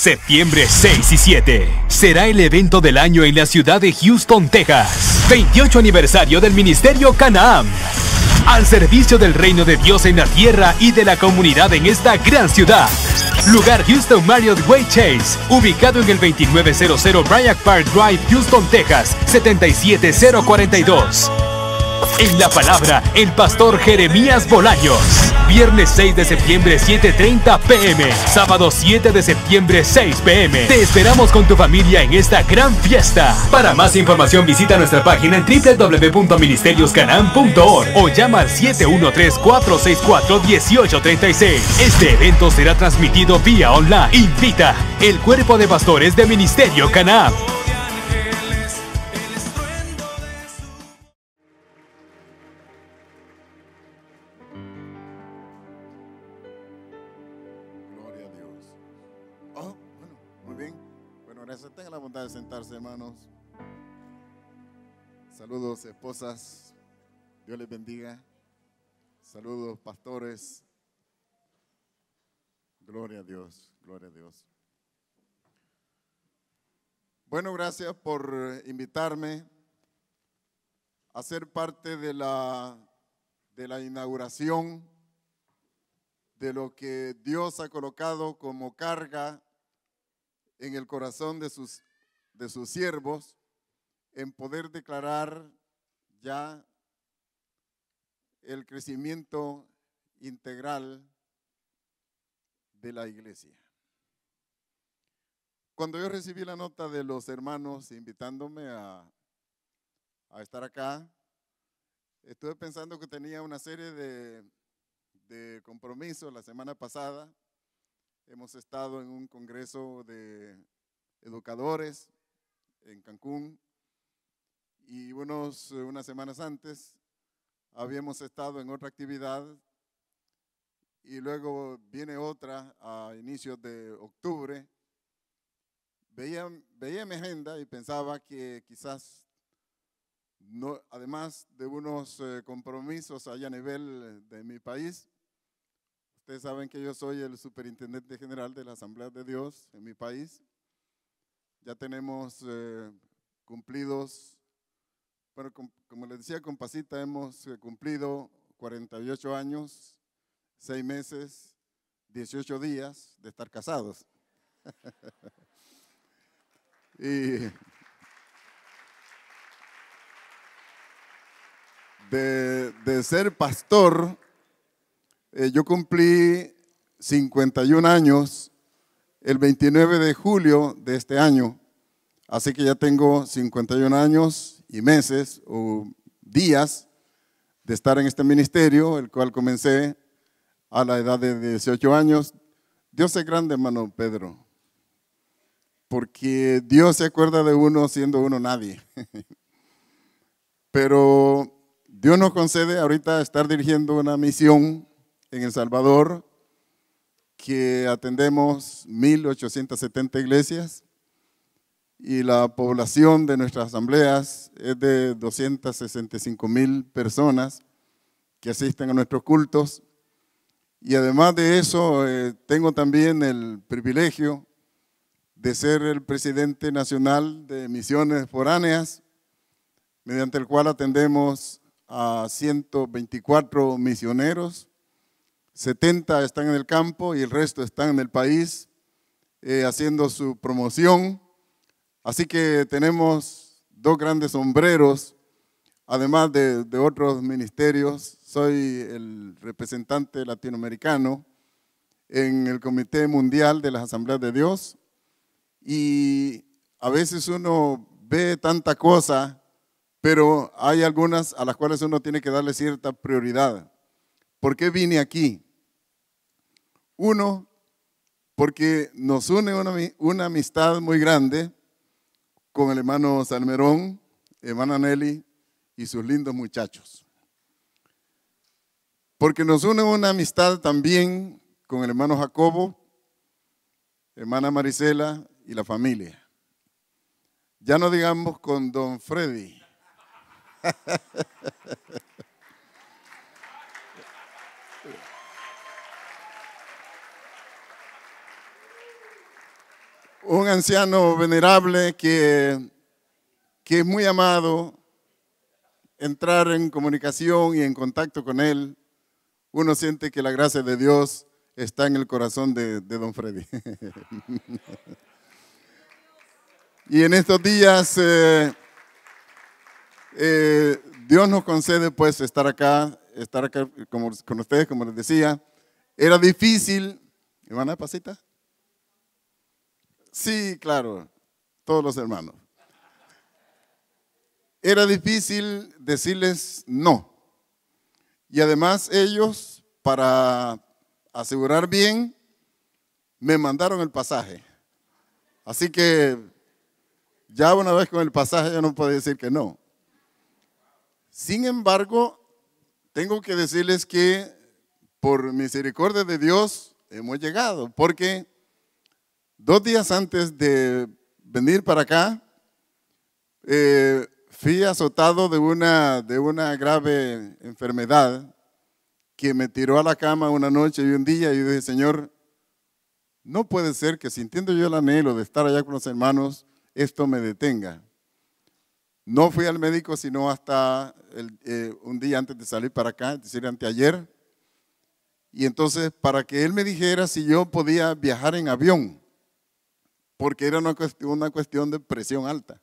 Septiembre 6 y 7. Será el evento del año en la ciudad de Houston, Texas. 28 aniversario del Ministerio Canaán. Al servicio del reino de Dios en la tierra y de la comunidad en esta gran ciudad. Lugar Houston Marriott Way Chase, ubicado en el 2900 Bryant Park Drive, Houston, Texas, 77042. En la palabra, el pastor Jeremías Bolaños. Viernes 6 de septiembre, 7:30 p.m. Sábado 7 de septiembre, 6 p.m. Te esperamos con tu familia en esta gran fiesta. Para más información visita nuestra página en www.ministerioscanaan.org o llama al 713-464-1836. Este evento será transmitido vía online. Invita el cuerpo de pastores de Ministerio Canaán. Tengan la bondad de sentarse, hermanos. Saludos, esposas. Dios les bendiga. Saludos, pastores. Gloria a Dios, gloria a Dios. Bueno, gracias por invitarme a ser parte de la inauguración de lo que Dios ha colocado como carga en el corazón de sus siervos, en poder declarar ya el crecimiento integral de la iglesia. Cuando yo recibí la nota de los hermanos invitándome a estar acá, estuve pensando que tenía una serie de compromisos. La semana pasada hemos estado en un congreso de educadores en Cancún y unas semanas antes habíamos estado en otra actividad y luego viene otra a inicios de octubre. Veía mi agenda y pensaba que quizás, no, además de unos compromisos allá a nivel de mi país. Ustedes saben que yo soy el superintendente general de la Asamblea de Dios en mi país. Ya tenemos cumplidos, bueno, como les decía, con Pasita hemos cumplido 48 años, 6 meses, 18 días de estar casados. Y de ser pastor, yo cumplí 51 años el 29 de julio de este año, así que ya tengo 51 años y meses o días de estar en este ministerio, el cual comencé a la edad de 18 años. Dios es grande, hermano Pedro, porque Dios se acuerda de uno siendo uno nadie. Pero Dios nos concede ahorita estar dirigiendo una misión en El Salvador, que atendemos 1,870 iglesias y la población de nuestras asambleas es de 265,000 personas que asisten a nuestros cultos. Y además de eso, tengo también el privilegio de ser el presidente nacional de Misiones Foráneas, mediante el cual atendemos a 124 misioneros. 70 están en el campo y el resto están en el país haciendo su promoción. Así que tenemos 2 grandes sombreros, además de otros ministerios. Soy el representante latinoamericano en el Comité Mundial de las Asambleas de Dios. Y a veces uno ve tanta cosa, pero hay algunas a las cuales uno tiene que darle cierta prioridad. ¿Por qué vine aquí? Uno, porque nos une una amistad muy grande con el hermano Salmerón, hermana Nelly y sus lindos muchachos. Porque nos une una amistad también con el hermano Jacobo, hermana Marisela y la familia. Ya no digamos con don Freddy. un anciano venerable que es muy amado. Entrar en comunicación y en contacto con él, uno siente que la gracia de Dios está en el corazón de don Freddy. Y en estos días Dios nos concede pues estar acá con ustedes, como les decía. Era difícil. ¿Hermana Pasita? Sí, claro, todos los hermanos. Era difícil decirles no. Y además ellos, para asegurar bien, me mandaron el pasaje. Así que ya una vez con el pasaje yo no puedo decir que no. Sin embargo, tengo que decirles que por misericordia de Dios hemos llegado. Porque 2 días antes de venir para acá, fui azotado de una grave enfermedad que me tiró a la cama una noche y un día, y yo dije, Señor, no puede ser que sintiendo yo el anhelo de estar allá con los hermanos, esto me detenga. No fui al médico sino hasta un día antes de salir para acá, es decir, anteayer, y entonces para que él me dijera si yo podía viajar en avión, porque era una cuestión de presión alta.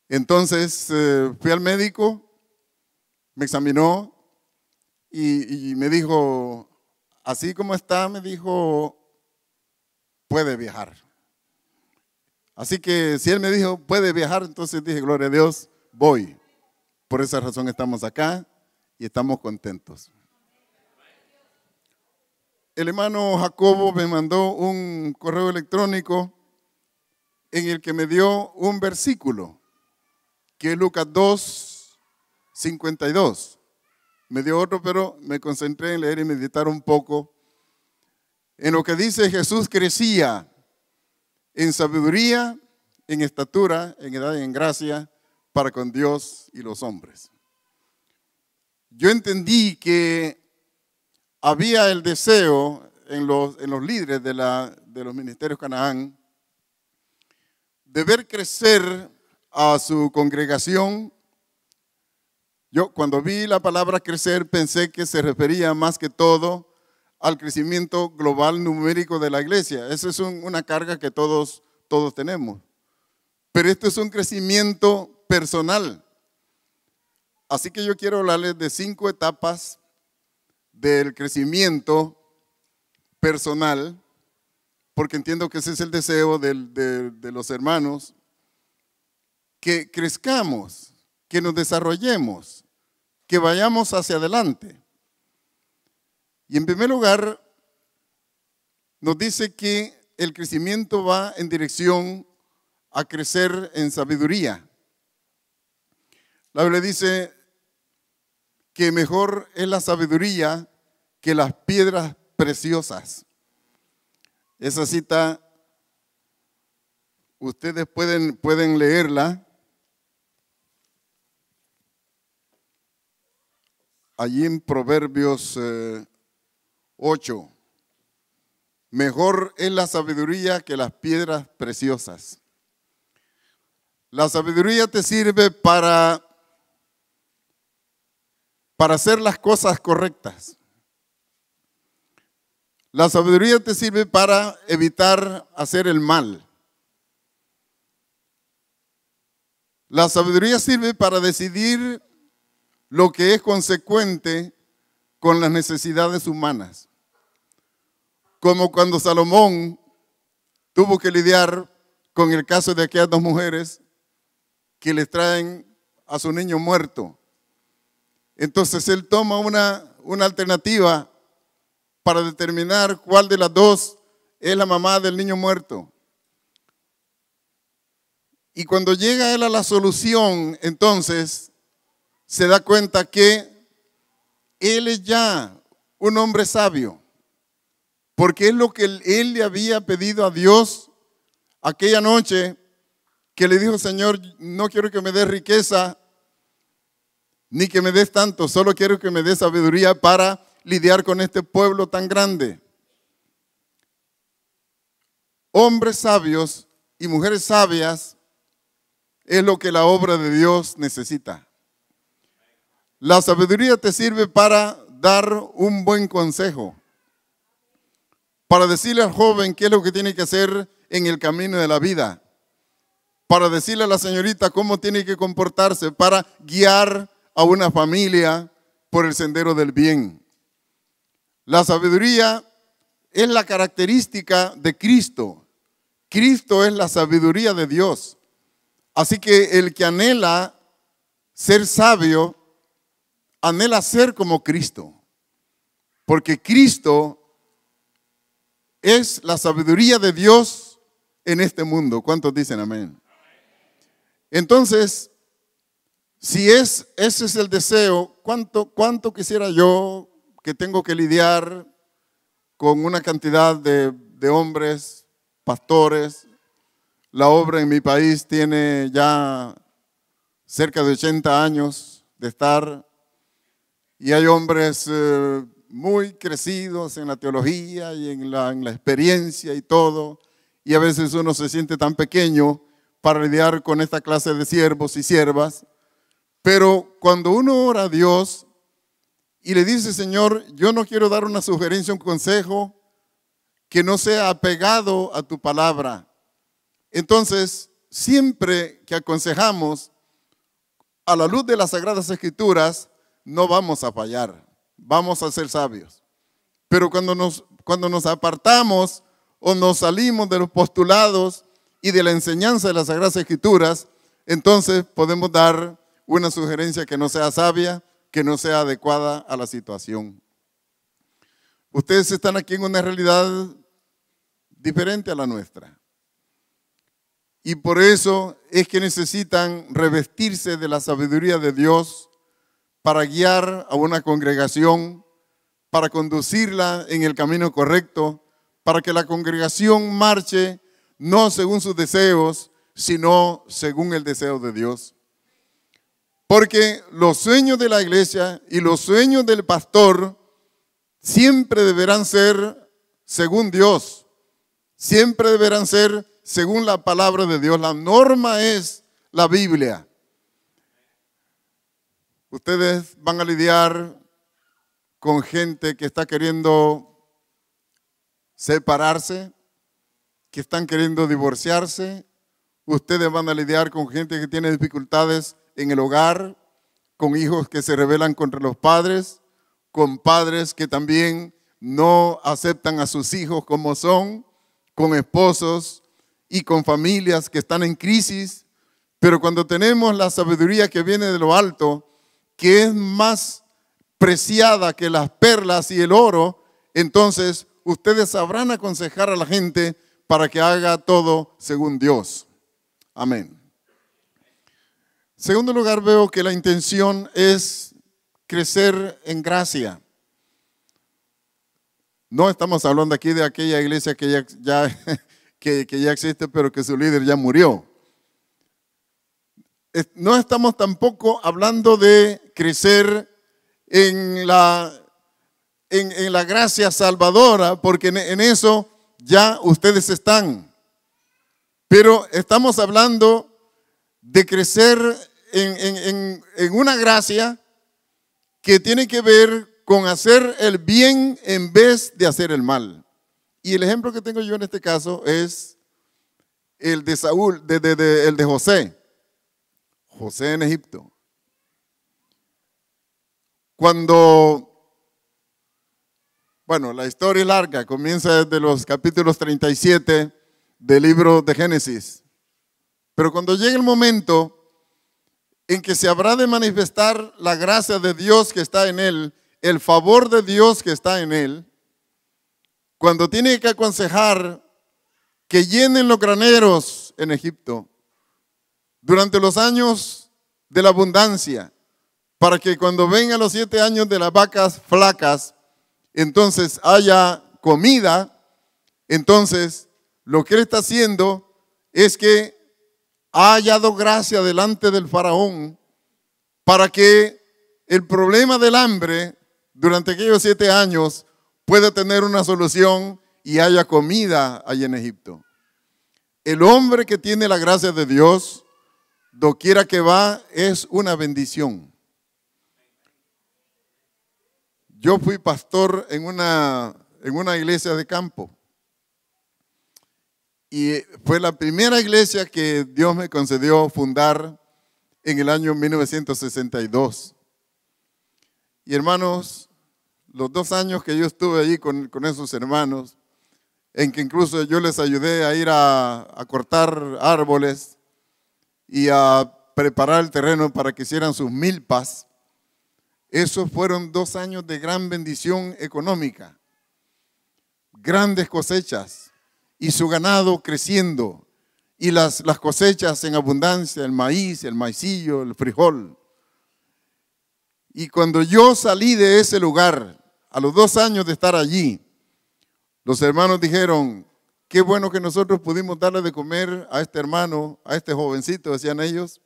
Entonces fui al médico, me examinó y me dijo, así como está, me dijo, puede viajar. Así que si él me dijo, puede viajar, entonces dije, gloria a Dios, voy. Por esa razón estamos acá y estamos contentos. El hermano Jacobo me mandó un correo electrónico en el que me dio un versículo, que es Lucas 2:52. Me dio otro, pero me concentré en leer y meditar un poco en lo que dice: Jesús crecía en sabiduría, en estatura, en edad y en gracia para con Dios y los hombres. Yo entendí que había el deseo en los líderes de los ministerios Canaán de ver crecer a su congregación. Yo cuando vi la palabra crecer pensé que se refería más que todo al crecimiento global numérico de la iglesia. Esa es una carga que todos tenemos. Pero esto es un crecimiento personal. Así que yo quiero hablarles de 5 etapas del crecimiento personal, porque entiendo que ese es el deseo de los hermanos, que crezcamos, que nos desarrollemos, que vayamos hacia adelante. Y en primer lugar, nos dice que el crecimiento va en dirección a crecer en sabiduría. La Biblia dice que mejor es la sabiduría que las piedras preciosas. Esa cita ustedes pueden leerla allí en Proverbios 8. Mejor es la sabiduría que las piedras preciosas. La sabiduría te sirve para hacer las cosas correctas. La sabiduría te sirve para evitar hacer el mal. La sabiduría sirve para decidir lo que es consecuente con las necesidades humanas. Como cuando Salomón tuvo que lidiar con el caso de aquellas 2 mujeres que les traen a su niño muerto. Entonces él toma una alternativa para determinar cuál de las 2 es la mamá del niño muerto. Y cuando llega él a la solución, entonces se da cuenta que él es ya un hombre sabio, porque es lo que él le había pedido a Dios aquella noche, que le dijo: Señor, no quiero que me des riqueza, ni que me des tanto, solo quiero que me des sabiduría para lidiar con este pueblo tan grande. hombres sabios y mujeres sabias es lo que la obra de Dios necesita. La sabiduría te sirve para dar un buen consejo, para decirle al joven qué es lo que tiene que hacer en el camino de la vida, para decirle a la señorita cómo tiene que comportarse, para guiar a una familia por el sendero del bien. La sabiduría es la característica de Cristo. Cristo es la sabiduría de Dios. Así que el que anhela ser sabio, anhela ser como Cristo. Porque Cristo es la sabiduría de Dios en este mundo. ¿Cuántos dicen amén? Entonces, si ese es el deseo, ¿cuánto quisiera yo que tengo que lidiar con una cantidad de hombres, pastores? La obra en mi país tiene ya cerca de 80 años de estar, y hay hombres muy crecidos en la teología y en la experiencia y todo, y a veces uno se siente tan pequeño para lidiar con esta clase de siervos y siervas. Pero cuando uno ora a Dios y le dice, Señor, yo no quiero dar una sugerencia, un consejo que no sea apegado a tu palabra. Entonces, siempre que aconsejamos a la luz de las Sagradas Escrituras, no vamos a fallar, vamos a ser sabios. Pero cuando nos apartamos o nos salimos de los postulados y de la enseñanza de las Sagradas Escrituras, entonces podemos dar una sugerencia que no sea sabia, que no sea adecuada a la situación. Ustedes están aquí en una realidad diferente a la nuestra. Y por eso es que necesitan revestirse de la sabiduría de Dios para guiar a una congregación, para conducirla en el camino correcto, para que la congregación marche no según sus deseos, sino según el deseo de Dios. Porque los sueños de la iglesia y los sueños del pastor siempre deberán ser según Dios, siempre deberán ser según la palabra de Dios. La norma es la Biblia. Ustedes van a lidiar con gente que está queriendo separarse, que están queriendo divorciarse. Ustedes van a lidiar con gente que tiene dificultades en el hogar, con hijos que se rebelan contra los padres, con padres que también no aceptan a sus hijos como son, con esposos y con familias que están en crisis. Pero cuando tenemos la sabiduría que viene de lo alto, que es más preciada que las perlas y el oro, entonces ustedes sabrán aconsejar a la gente para que haga todo según Dios. Amén. Segundo lugar, veo que la intención es crecer en gracia. No estamos hablando aquí de aquella iglesia que ya existe, pero que su líder ya murió. No estamos tampoco hablando de crecer en la gracia salvadora, porque en eso ya ustedes están. Pero estamos hablando de crecer en una gracia que tiene que ver con hacer el bien en vez de hacer el mal. Y el ejemplo que tengo yo en este caso es el de Saúl, el de José. José en Egipto. La historia es larga, comienza desde los capítulos 37 del libro de Génesis. Pero cuando llegue el momento en que se habrá de manifestar la gracia de Dios que está en él, el favor de Dios que está en él, cuando tiene que aconsejar que llenen los graneros en Egipto durante los años de la abundancia, para que cuando vengan los 7 años de las vacas flacas, entonces haya comida. Entonces lo que él está haciendo es que ha hallado gracia delante del faraón para que el problema del hambre durante aquellos 7 años pueda tener una solución y haya comida allí en Egipto. el hombre que tiene la gracia de Dios, doquiera que va, es una bendición. Yo fui pastor en una iglesia de campo. Y fue la primera iglesia que Dios me concedió fundar en el año 1962. Y hermanos, los 2 años que yo estuve allí con esos hermanos, en que incluso yo les ayudé a ir a cortar árboles y a preparar el terreno para que hicieran sus milpas, esos fueron 2 años de gran bendición económica, grandes cosechas y su ganado creciendo y las cosechas en abundancia, el maíz, el maicillo, el frijol. Y cuando yo salí de ese lugar, a los 2 años de estar allí, los hermanos dijeron, qué bueno que nosotros pudimos darle de comer a este hermano, a este jovencito, decían ellos,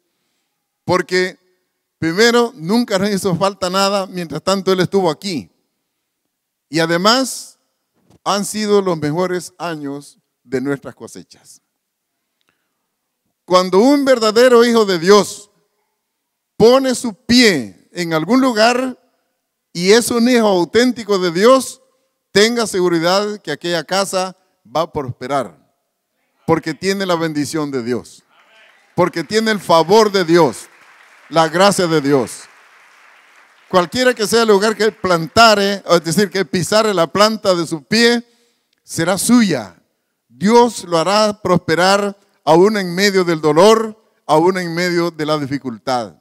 porque primero nunca nos hizo falta nada, mientras tanto él estuvo aquí. Y además han sido los mejores años de nuestras cosechas. Cuando un verdadero hijo de Dios pone su pie en algún lugar y es un hijo auténtico de Dios, tenga seguridad que aquella casa va a prosperar, porque tiene la bendición de Dios, porque tiene el favor de Dios, la gracia de Dios. Cualquiera que sea el lugar que plantare, es decir, que pisare la planta de su pie, será suya. Dios lo hará prosperar aún en medio del dolor, aún en medio de la dificultad.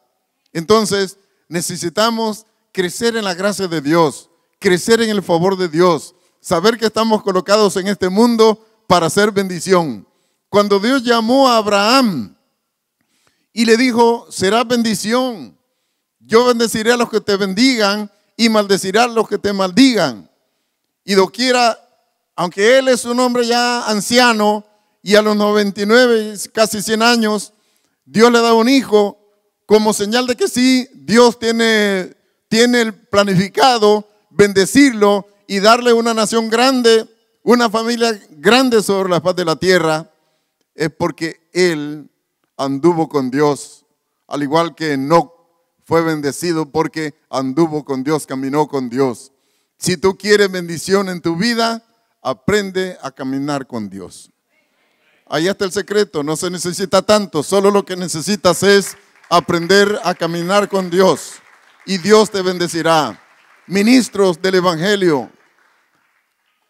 Entonces, necesitamos crecer en la gracia de Dios, crecer en el favor de Dios, saber que estamos colocados en este mundo para hacer bendición. Cuando Dios llamó a Abraham y le dijo, será bendición, yo bendeciré a los que te bendigan y maldeciré a los que te maldigan. Y doquiera, aunque él es un hombre ya anciano y a los 99, casi 100 años, Dios le da un hijo como señal de que sí, Dios tiene planificado bendecirlo y darle una nación grande, una familia grande sobre la faz de la tierra, es porque él anduvo con Dios, al igual que Enoc fue bendecido porque anduvo con Dios, caminó con Dios. Si tú quieres bendición en tu vida, aprende a caminar con Dios. Ahí está el secreto, no se necesita tanto, solo lo que necesitas es aprender a caminar con Dios y Dios te bendecirá. Ministros del Evangelio,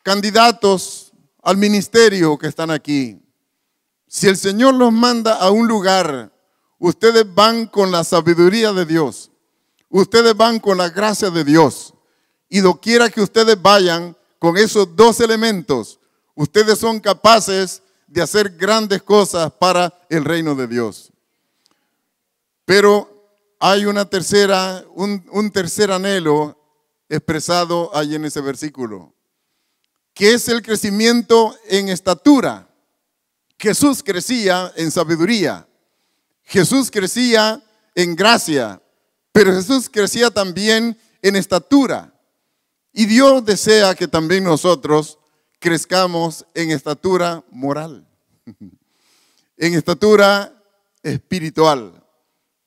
candidatos al ministerio que están aquí, si el Señor los manda a un lugar, ustedes van con la sabiduría de Dios, ustedes van con la gracia de Dios, y doquiera que ustedes vayan con esos 2 elementos, ustedes son capaces de hacer grandes cosas para el reino de Dios. Pero hay un tercer anhelo expresado ahí en ese versículo, que es el crecimiento en estatura. Jesús crecía en sabiduría, Jesús crecía en gracia, pero Jesús crecía también en estatura. Y Dios desea que también nosotros crezcamos en estatura moral, en estatura espiritual.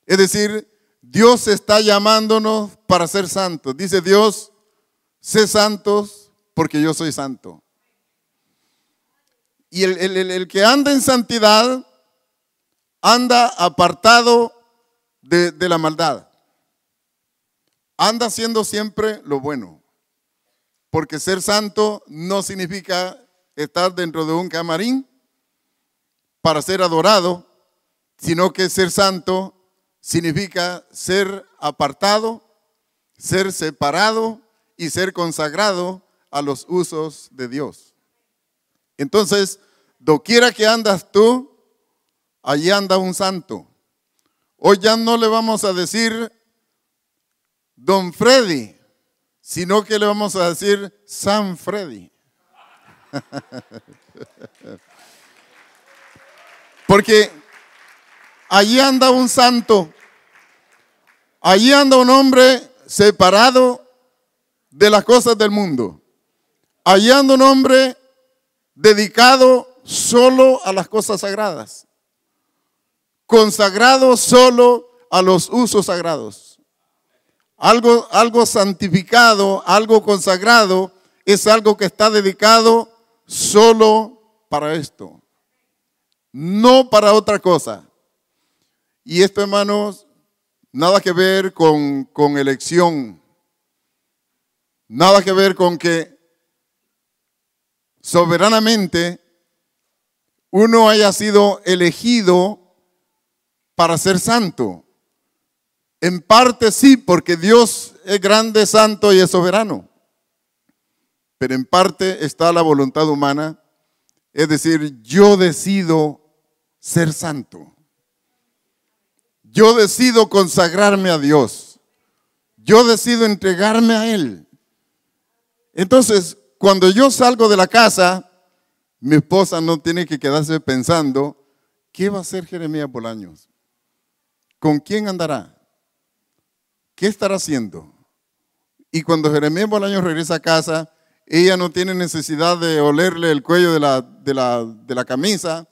Es decir, Dios está llamándonos para ser santos. Dice Dios, sé santos porque yo soy santo. Y el que anda en santidad anda apartado de la maldad. Anda haciendo siempre lo bueno. Porque ser santo no significa estar dentro de un camarín para ser adorado, sino que ser santo significa ser apartado, ser separado y ser consagrado a los usos de Dios. Entonces, doquiera que andas tú, allí anda un santo. Hoy ya no le vamos a decir Don Freddy, sino que le vamos a decir San Freddy. Porque allí anda un santo, allí anda un hombre separado de las cosas del mundo. Allí anda un hombre dedicado solo a las cosas sagradas, consagrado solo a los usos sagrados. Algo santificado, algo consagrado, es algo que está dedicado solo para esto, no para otra cosa. Y esto, hermanos, nada que ver con elección, nada que ver con que soberanamente uno haya sido elegido para ser santo. En parte sí, porque Dios es grande, santo y es soberano. Pero en parte está la voluntad humana, es decir, yo decido ser santo. Yo decido consagrarme a Dios. Yo decido entregarme a Él. Entonces, cuando yo salgo de la casa, mi esposa no tiene que quedarse pensando, ¿qué va a hacer Jeremías Bolaños? ¿Con quién andará? ¿Qué estará haciendo? Y cuando Jeremías Bolaños regresa a casa, ella no tiene necesidad de olerle el cuello de la camisa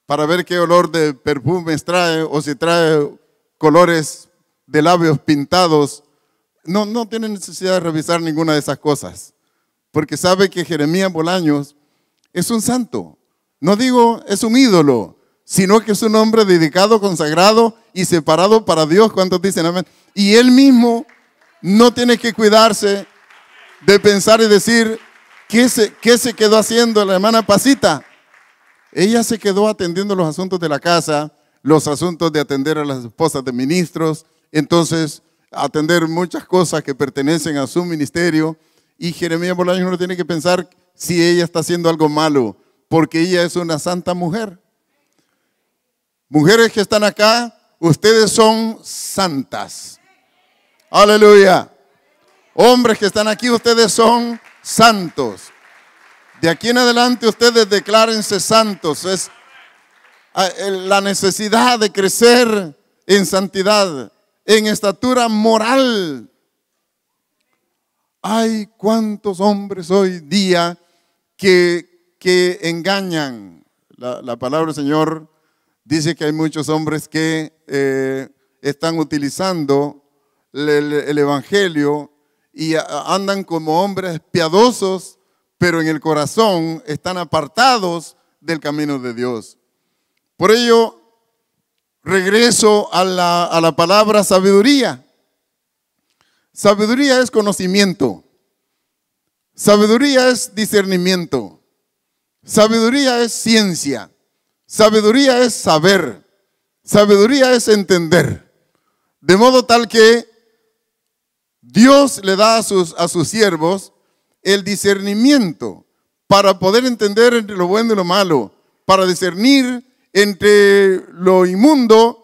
para ver qué olor de perfumes trae o si trae colores de labios pintados. No tiene necesidad de revisar ninguna de esas cosas, porque sabe que Jeremías Bolaños es un santo. No digo es un ídolo, sino que es un hombre dedicado, consagrado y separado para Dios. ¿Cuántos dicen amén? Y él mismo no tiene que cuidarse de pensar y decir, ¿qué se quedó haciendo la hermana Pasita? Ella se quedó atendiendo los asuntos de la casa, los asuntos de atender a las esposas de ministros, entonces atender muchas cosas que pertenecen a su ministerio. Y Jeremías Bolaños no tiene que pensar si ella está haciendo algo malo, porque ella es una santa mujer. Mujeres que están acá, ustedes son santas. Aleluya. Hombres que están aquí, ustedes son santos. De aquí en adelante ustedes declárense santos. Es la necesidad de crecer en santidad, en estatura moral. Hay cuántos hombres hoy día que engañan. La palabra del Señor dice que hay muchos hombres que están utilizando el evangelio y andan como hombres piadosos, pero en el corazón están apartados del camino de Dios. Por ello, regreso a la palabra sabiduría. Sabiduría es conocimiento. Sabiduría es discernimiento. Sabiduría es ciencia. Sabiduría es saber. Sabiduría es entender. De modo tal que Dios le da a sus siervos el discernimiento para poder entender entre lo bueno y lo malo, para discernir entre lo inmundo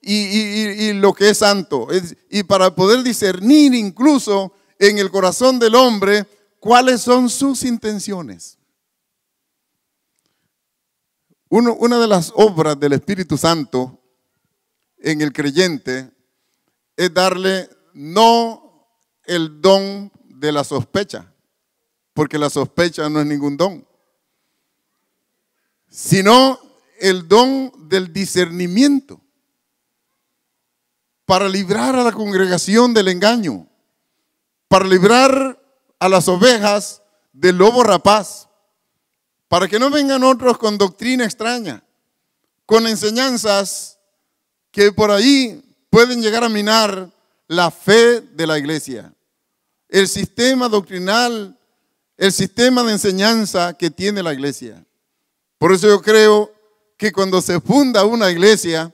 y lo que es santo, y para poder discernir incluso en el corazón del hombre cuáles son sus intenciones. Una de las obras del Espíritu Santo en el creyente es darle no el don de la sospecha, porque la sospecha no es ningún don, sino el don del discernimiento para librar a la congregación del engaño, para librar a las ovejas del lobo rapaz, para que no vengan otros con doctrina extraña, con enseñanzas que por ahí pueden llegar a minar la fe de la iglesia, el sistema doctrinal, el sistema de enseñanza que tiene la iglesia. Por eso yo creo que cuando se funda una iglesia,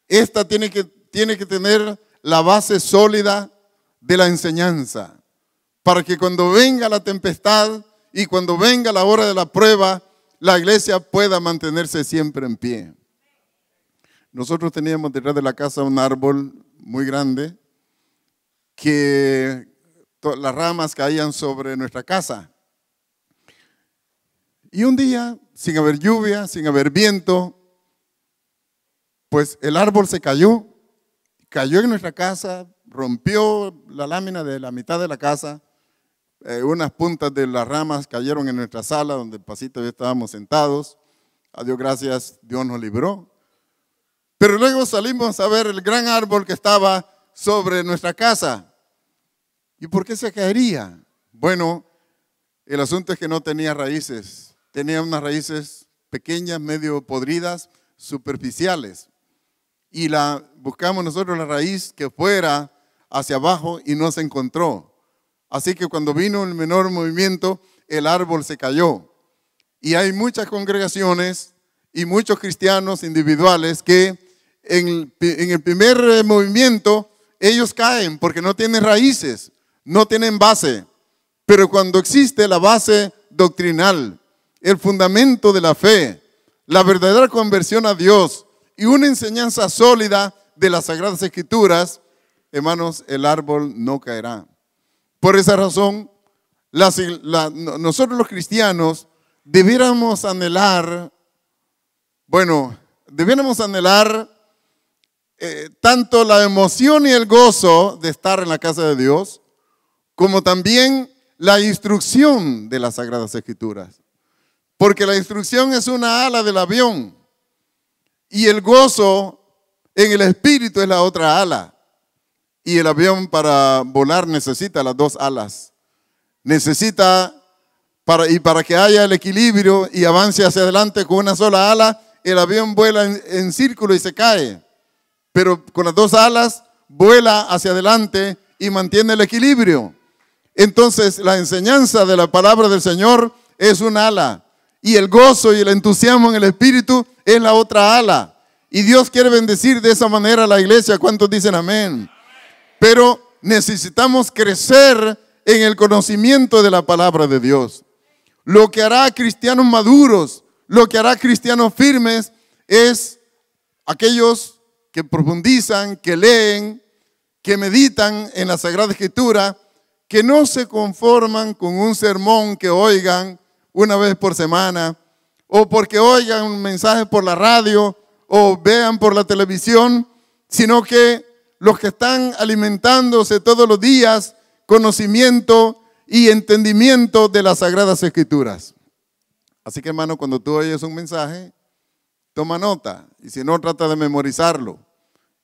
esta tiene que tener la base sólida de la enseñanza, para que cuando venga la tempestad y cuando venga la hora de la prueba, la iglesia pueda mantenerse siempre en pie. Nosotros teníamos detrás de la casa un árbol muy grande que las ramas caían sobre nuestra casa. Y un día, sin haber lluvia, sin haber viento, pues el árbol se cayó en nuestra casa, rompió la lámina de la mitad de la casa, unas puntas de las ramas cayeron en nuestra sala donde Pasito y yo estábamos sentados, A Dios gracias, Dios nos libró. Pero luego salimos a ver el gran árbol que estaba sobre nuestra casa. ¿Y por qué se caería? Bueno, el asunto es que no tenía raíces. Tenía unas raíces pequeñas, medio podridas, superficiales. Y buscamos nosotros la raíz que fuera hacia abajo y no se encontró. Así que cuando vino el menor movimiento, el árbol se cayó. Y hay muchas congregaciones y muchos cristianos individuales que en el primer movimiento ellos caen porque no tienen raíces, no tienen base. Pero cuando existe la base doctrinal, el fundamento de la fe, la verdadera conversión a Dios y una enseñanza sólida de las Sagradas Escrituras, hermanos, el árbol no caerá. Por esa razón, nosotros los cristianos debiéramos anhelar tanto la emoción y el gozo de estar en la casa de Dios, como también la instrucción de las Sagradas Escrituras. Porque la instrucción es una ala del avión y el gozo en el espíritu es la otra ala. Y el avión para volar necesita las dos alas. Para que haya el equilibrio y avance hacia adelante con una sola ala, el avión vuela en círculo y se cae. Pero con las dos alas vuela hacia adelante y mantiene el equilibrio. Entonces la enseñanza de la palabra del Señor es un ala. Y el gozo y el entusiasmo en el espíritu es la otra ala. Y Dios quiere bendecir de esa manera a la iglesia. ¿Cuántos dicen amén? Pero necesitamos crecer en el conocimiento de la palabra de Dios. Lo que hará cristianos maduros, lo que hará cristianos firmes es aquellos que profundizan, que leen, que meditan en la Sagrada Escritura, que no se conforman con un sermón que oigan una vez por semana, o porque oigan un mensaje por la radio, o vean por la televisión, sino que los que están alimentándose todos los días, conocimiento y entendimiento de las Sagradas Escrituras. Así que, hermano, cuando tú oyes un mensaje, toma nota, y si no, trata de memorizarlo.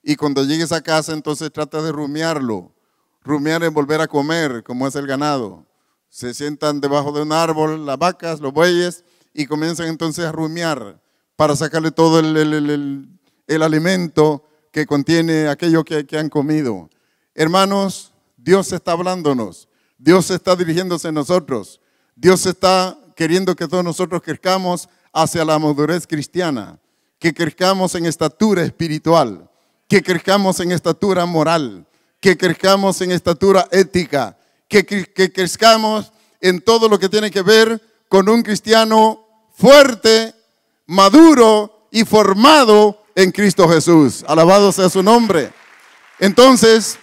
Y cuando llegues a casa, entonces trata de rumiarlo. Rumiar es volver a comer, como es el ganado. Se sientan debajo de un árbol, las vacas, los bueyes, y comienzan entonces a rumiar para sacarle todo el alimento que contiene aquello que han comido. Hermanos, Dios está hablándonos. Dios está dirigiéndose a nosotros. Dios está queriendo que todos nosotros crezcamos hacia la madurez cristiana, que crezcamos en estatura espiritual, que crezcamos en estatura moral, que crezcamos en estatura ética, que crezcamos en todo lo que tiene que ver con un cristiano fuerte, maduro y formado en Cristo Jesús. Alabado sea su nombre. Entonces,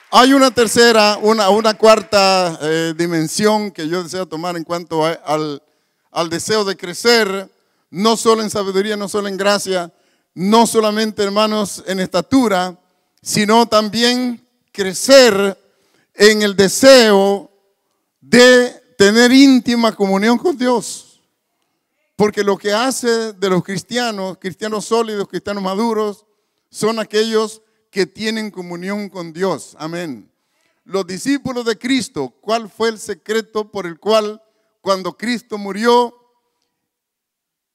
hay una tercera, una cuarta dimensión que yo deseo tomar en cuanto al deseo de crecer, no solo en sabiduría, no solo en gracia, no solamente, hermanos, en estatura, sino también crecer en el deseo de tener íntima comunión con Dios. Porque lo que hace de los cristianos sólidos, cristianos maduros, son aquellos que tienen comunión con Dios. Amén. Los discípulos de Cristo, ¿cuál fue el secreto por el cual cuando Cristo murió,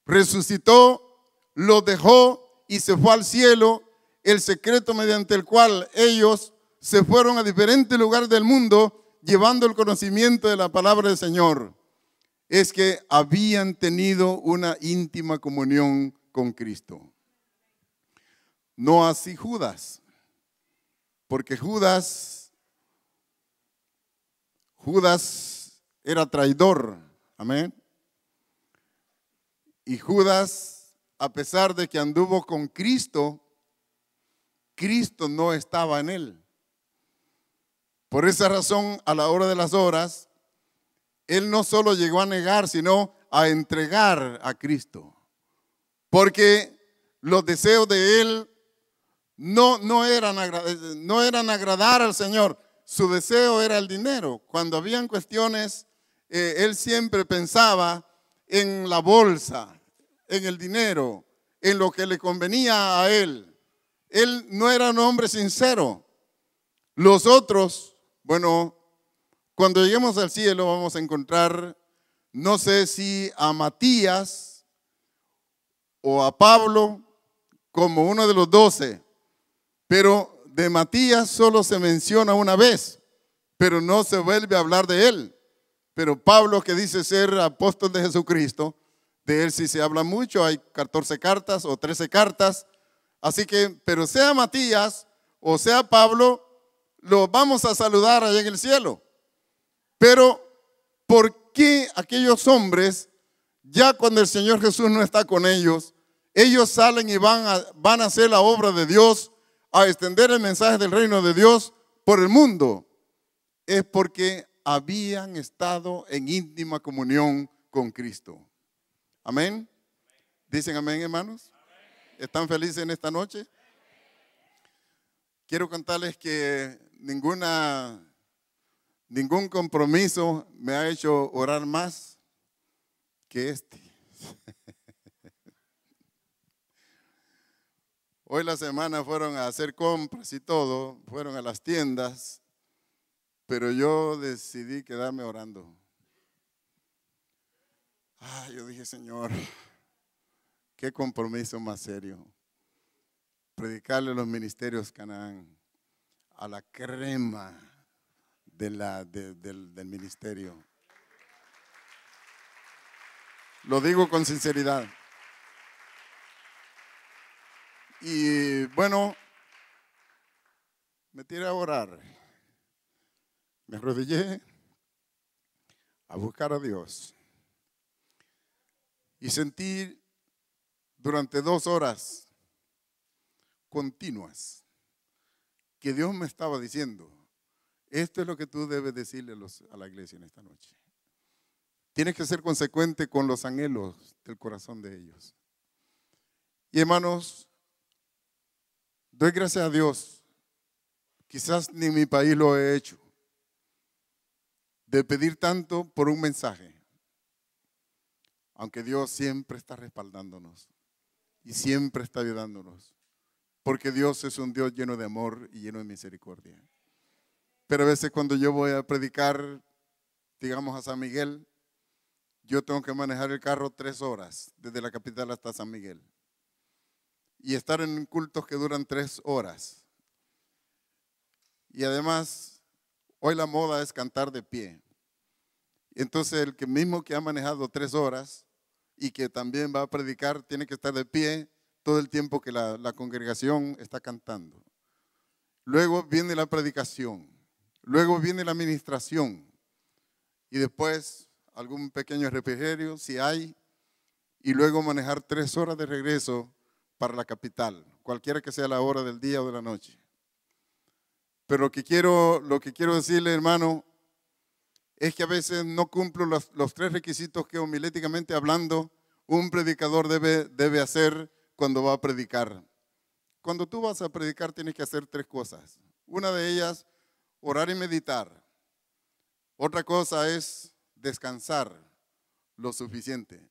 resucitó, los dejó y se fue al cielo? El secreto mediante el cual ellos se fueron a diferentes lugares del mundo llevando el conocimiento de la palabra del Señor, es que habían tenido una íntima comunión con Cristo. No así Judas. Porque Judas era traidor, amén. Y Judas, a pesar de que anduvo con Cristo, Cristo no estaba en él. Por esa razón, a la hora de las horas, él no solo llegó a negar, sino a entregar a Cristo. Porque los deseos de él no eran agradar al Señor. Su deseo era el dinero. Cuando habían cuestiones, él siempre pensaba en la bolsa, en el dinero, en lo que le convenía a él. Él no era un hombre sincero. Los otros, bueno, cuando lleguemos al cielo vamos a encontrar, no sé si a Matías o a Pablo como uno de los 12, pero de Matías solo se menciona una vez, pero no se vuelve a hablar de él. Pero Pablo, que dice ser apóstol de Jesucristo, de él sí se habla mucho, hay 14 cartas o 13 cartas, así que, pero sea Matías o sea Pablo, los vamos a saludar allá en el cielo. Pero, ¿por qué aquellos hombres, ya cuando el Señor Jesús no está con ellos, ellos salen y van a hacer la obra de Dios, a extender el mensaje del reino de Dios por el mundo? Es porque habían estado en íntima comunión con Cristo. Amén. ¿Dicen amén, hermanos? ¿Están felices en esta noche? Quiero contarles que ningún compromiso me ha hecho orar más que este. Hoy la semana fueron a hacer compras y todo, fueron a las tiendas, pero yo decidí quedarme orando. Yo dije, Señor, qué compromiso más serio. Predicarle los ministerios Canaán a la crema del ministerio. Lo digo con sinceridad. Y bueno, me tiré a orar. Me arrodillé a buscar a Dios. Y sentí durante 2 horas continuas que Dios me estaba diciendo, esto es lo que tú debes decirle a la iglesia en esta noche. Tienes que ser consecuente con los anhelos del corazón de ellos. Y hermanos, doy gracias a Dios, quizás ni en mi país lo he hecho, de pedir tanto por un mensaje. Aunque Dios siempre está respaldándonos y siempre está ayudándonos. Porque Dios es un Dios lleno de amor y lleno de misericordia. Pero a veces cuando yo voy a predicar, digamos a San Miguel, yo tengo que manejar el carro 3 horas, desde la capital hasta San Miguel. Y estar en cultos que duran 3 horas. Y además, hoy la moda es cantar de pie. Entonces el mismo que ha manejado 3 horas y que también va a predicar, tiene que estar de pie todo el tiempo que la congregación está cantando. Luego viene la predicación, luego viene la administración y después algún pequeño refrigerio, si hay, y luego manejar 3 horas de regreso para la capital, cualquiera que sea la hora del día o de la noche. Pero lo que quiero decirle, hermano, es que a veces no cumplo los 3 requisitos que homiléticamente hablando un predicador debe hacer cuando va a predicar. Cuando tú vas a predicar tienes que hacer 3 cosas. Una de ellas, orar y meditar. Otra cosa es descansar lo suficiente.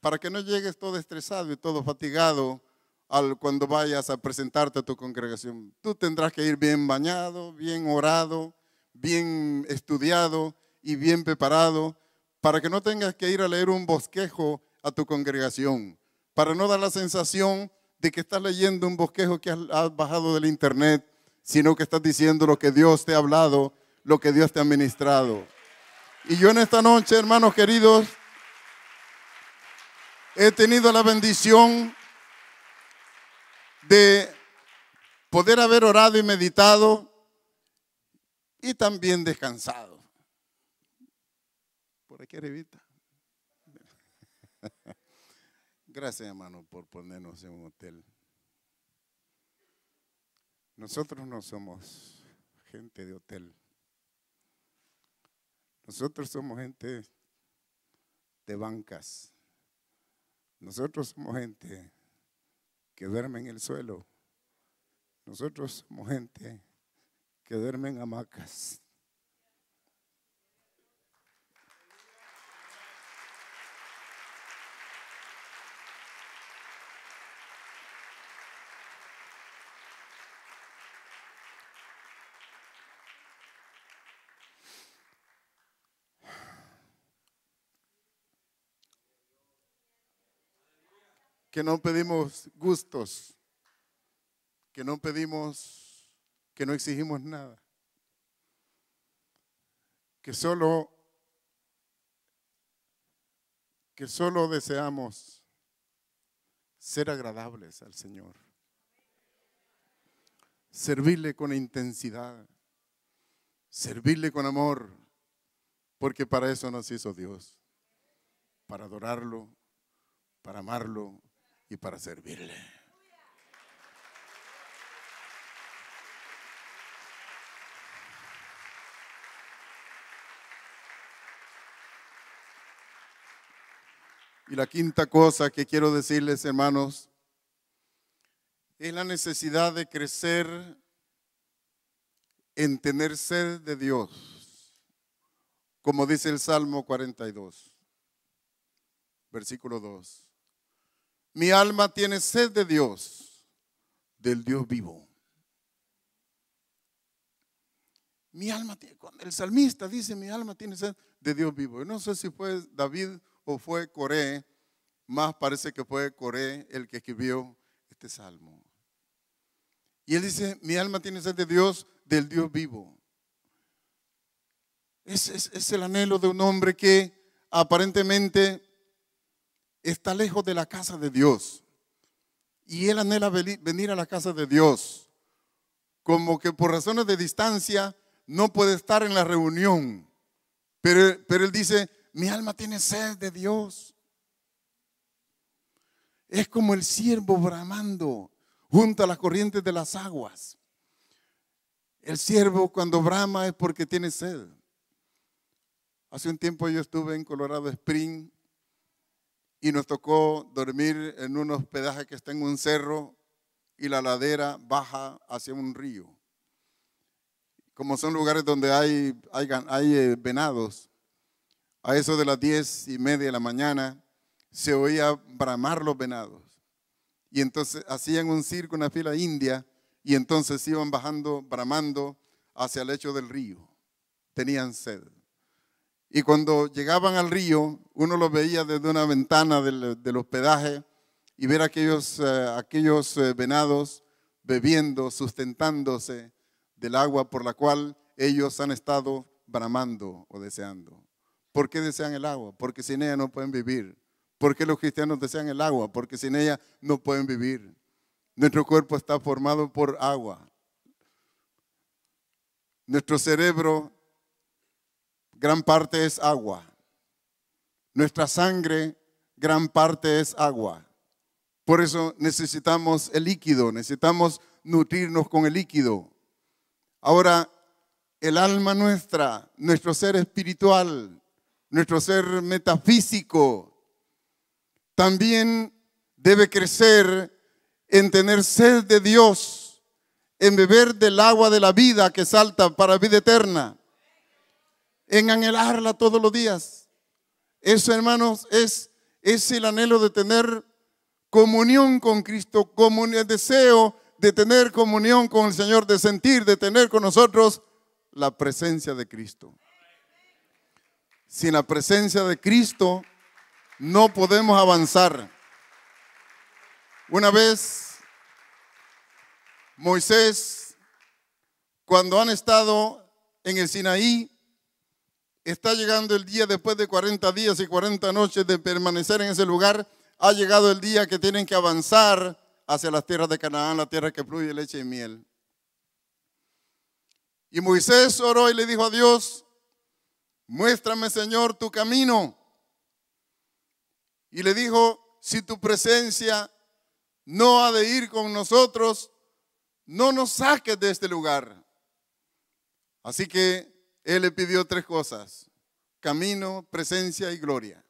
Para que no llegues todo estresado y todo fatigado cuando vayas a presentarte a tu congregación. Tú tendrás que ir bien bañado, bien orado, bien estudiado y bien preparado, para que no tengas que ir a leer un bosquejo a tu congregación, para no dar la sensación de que estás leyendo un bosquejo que has bajado del internet, sino que estás diciendo lo que Dios te ha hablado, lo que Dios te ha ministrado. Y yo en esta noche, hermanos queridos, he tenido la bendición de poder haber orado y meditado y también descansado. Por aquí arribita. Gracias, hermano, por ponernos en un hotel. Nosotros no somos gente de hotel. Nosotros somos gente de bancas. Nosotros somos gente que duerme en el suelo. Nosotros somos gente que duerme en hamacas. . que no pedimos gustos, que no exigimos nada, que solo deseamos ser agradables al Señor, servirle con intensidad, servirle con amor, porque para eso nos hizo Dios, para adorarlo, para amarlo y para servirle. Y la quinta cosa que quiero decirles, hermanos, es la necesidad de crecer en tener sed de Dios, como dice el Salmo 42, versículo 2. Mi alma tiene sed de Dios, del Dios vivo. El salmista dice, mi alma tiene sed de Dios vivo. Yo no sé si fue David o fue Coré, más parece que fue Coré el que escribió este salmo. Y él dice, mi alma tiene sed de Dios, del Dios vivo. Es el anhelo de un hombre que aparentemente está lejos de la casa de Dios. Y él anhela venir a la casa de Dios. Como que por razones de distancia no puede estar en la reunión. Pero él dice, mi alma tiene sed de Dios. Es como el ciervo bramando junto a las corrientes de las aguas. El ciervo cuando brama es porque tiene sed. Hace un tiempo yo estuve en Colorado Springs y nos tocó dormir en un hospedaje que está en un cerro y la ladera baja hacia un río. Como son lugares donde hay venados, a eso de las 10:30 de la mañana se oía bramar los venados. Y entonces hacían un circo, una fila india, y entonces iban bajando, bramando hacia el lecho del río. Tenían sed. Y cuando llegaban al río, uno los veía desde una ventana del hospedaje y ver aquellos venados bebiendo, sustentándose del agua por la cual ellos han estado bramando o deseando. ¿Por qué desean el agua? Porque sin ella no pueden vivir. ¿Por qué los cristianos desean el agua? Porque sin ella no pueden vivir. Nuestro cuerpo está formado por agua. Nuestro cerebro, gran parte es agua. Nuestra sangre, gran parte es agua. Por eso necesitamos el líquido, necesitamos nutrirnos con el líquido. Ahora, el alma nuestra, nuestro ser espiritual, nuestro ser metafísico, también debe crecer en tener sed de Dios, en beber del agua de la vida que salta para vida eterna, en anhelarla todos los días. Eso, hermanos, es el anhelo de tener comunión con Cristo, el deseo de tener comunión con el Señor, de sentir, de tener con nosotros la presencia de Cristo. Sin la presencia de Cristo no podemos avanzar. Una vez Moisés, cuando han estado en el Sinaí, está llegando el día después de 40 días y 40 noches de permanecer en ese lugar, ha llegado el día que tienen que avanzar hacia las tierras de Canaán, la tierra que fluye leche y miel. Y Moisés oró y le dijo a Dios, muéstrame, Señor, tu camino. Y le dijo, si tu presencia no ha de ir con nosotros, no nos saques de este lugar. Así que él le pidió 3 cosas: camino, presencia y gloria.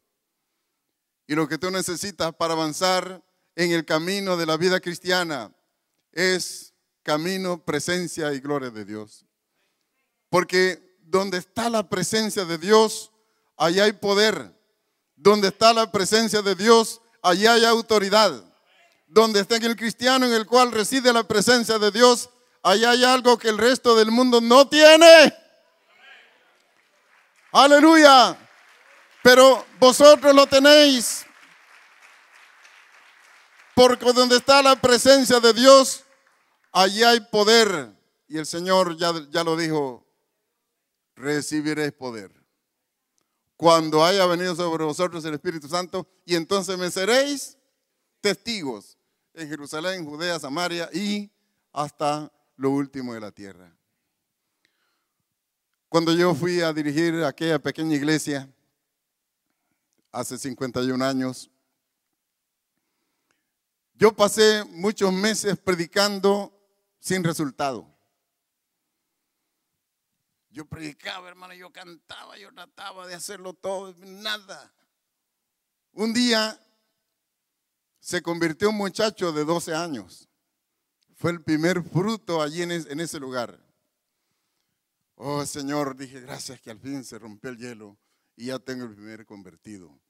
Y lo que tú necesitas para avanzar en el camino de la vida cristiana es camino, presencia y gloria de Dios. Porque donde está la presencia de Dios, allá hay poder. Donde está la presencia de Dios, allá hay autoridad. Donde está el cristiano en el cual reside la presencia de Dios, allá hay algo que el resto del mundo no tiene. Aleluya. Pero vosotros lo tenéis. Porque donde está la presencia de Dios, allí hay poder. Y el Señor ya lo dijo, recibiréis poder cuando haya venido sobre vosotros el Espíritu Santo, y entonces me seréis testigos en Jerusalén, Judea, Samaria y hasta lo último de la tierra. Cuando yo fui a dirigir aquella pequeña iglesia hace 51 años, yo pasé muchos meses predicando sin resultado. Yo predicaba, hermano, yo cantaba, yo trataba de hacerlo todo, nada. Un día se convirtió un muchacho de 12 años. Fue el primer fruto allí en ese lugar. Oh, Señor, dije, gracias que al fin se rompió el hielo y ya tengo el primer convertido.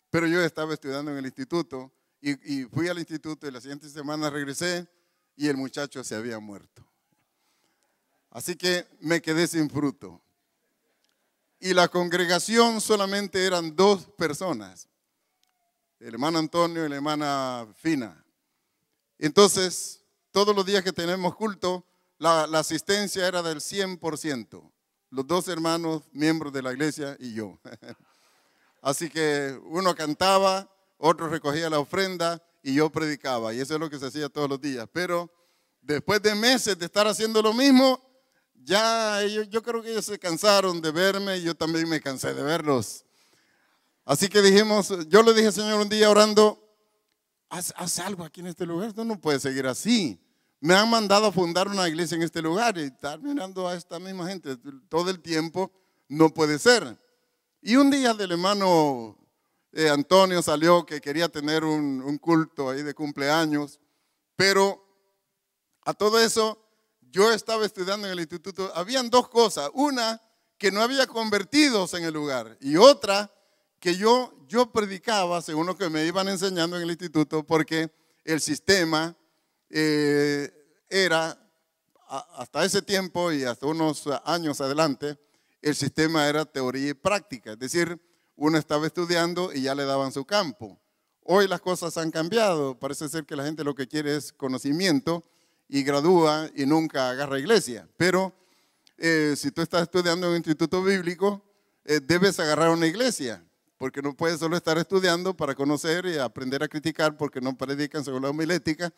Pero yo estaba estudiando en el instituto y fui al instituto y la siguiente semana regresé y el muchacho se había muerto. Así que me quedé sin fruto. Y la congregación solamente eran 2 personas, el hermano Antonio y la hermana Fina. Entonces, todos los días que tenemos culto, la asistencia era del 100%. Los 2 hermanos, miembros de la iglesia y yo. Así que uno cantaba, otro recogía la ofrenda y yo predicaba. Y eso es lo que se hacía todos los días. Pero después de meses de estar haciendo lo mismo, ya yo creo que ellos se cansaron de verme y yo también me cansé de verlos. Así que yo le dije al Señor un día orando, haz algo aquí en este lugar, esto no puede seguir así. Me han mandado a fundar una iglesia en este lugar y estar mirando a esta misma gente todo el tiempo no puede ser. Y un día del hermano Antonio salió que quería tener un culto ahí de cumpleaños, pero a todo eso yo estaba estudiando en el instituto. Habían 2 cosas, una que no había convertidos en el lugar y otra que yo predicaba según lo que me iban enseñando en el instituto, porque el sistema era, hasta ese tiempo y hasta unos años adelante, el sistema era teoría y práctica. Es decir, uno estaba estudiando y ya le daban su campo. Hoy las cosas han cambiado. Parece ser que la gente lo que quiere es conocimiento y gradúa y nunca agarra iglesia. Pero si tú estás estudiando en un instituto bíblico, debes agarrar una iglesia. Porque no puedes solo estar estudiando para conocer y aprender a criticar porque no predican según la homilética.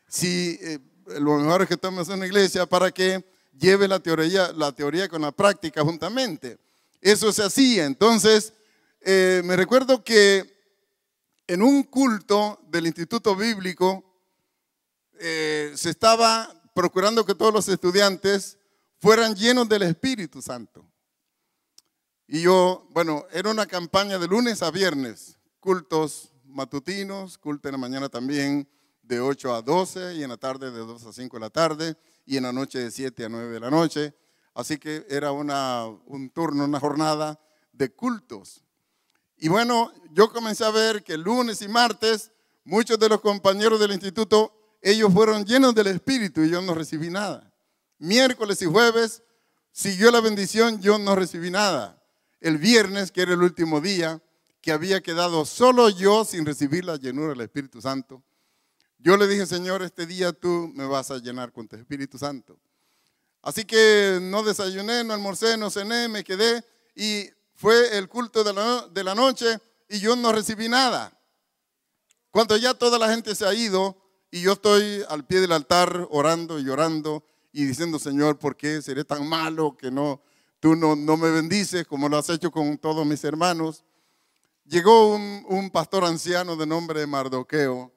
Si lo mejor es que tomes una iglesia para que lleve la teoría con la práctica juntamente. Eso se hacía. Entonces, me recuerdo que en un culto del Instituto Bíblico se estaba procurando que todos los estudiantes fueran llenos del Espíritu Santo. Y era una campaña de lunes a viernes, cultos matutinos, culto en la mañana también de 8 a 12 y en la tarde de 2 a 5 de la tarde y en la noche de 7 a 9 de la noche. Así que era un turno, una jornada de cultos. Y bueno, yo comencé a ver que lunes y martes muchos de los compañeros del instituto, ellos fueron llenos del Espíritu y yo no recibí nada. Miércoles y jueves siguió la bendición, yo no recibí nada. El viernes, que era el último día, que había quedado solo yo sin recibir la llenura del Espíritu Santo, yo le dije, Señor, este día tú me vas a llenar con tu Espíritu Santo. Así que no desayuné, no almorcé, no cené, me quedé y fue el culto de la noche y yo no recibí nada. Cuando ya toda la gente se ha ido y yo estoy al pie del altar orando y llorando y diciendo, Señor, ¿por qué seré tan malo que tú no me bendices como lo has hecho con todos mis hermanos? Llegó un pastor anciano de nombre Mardoqueo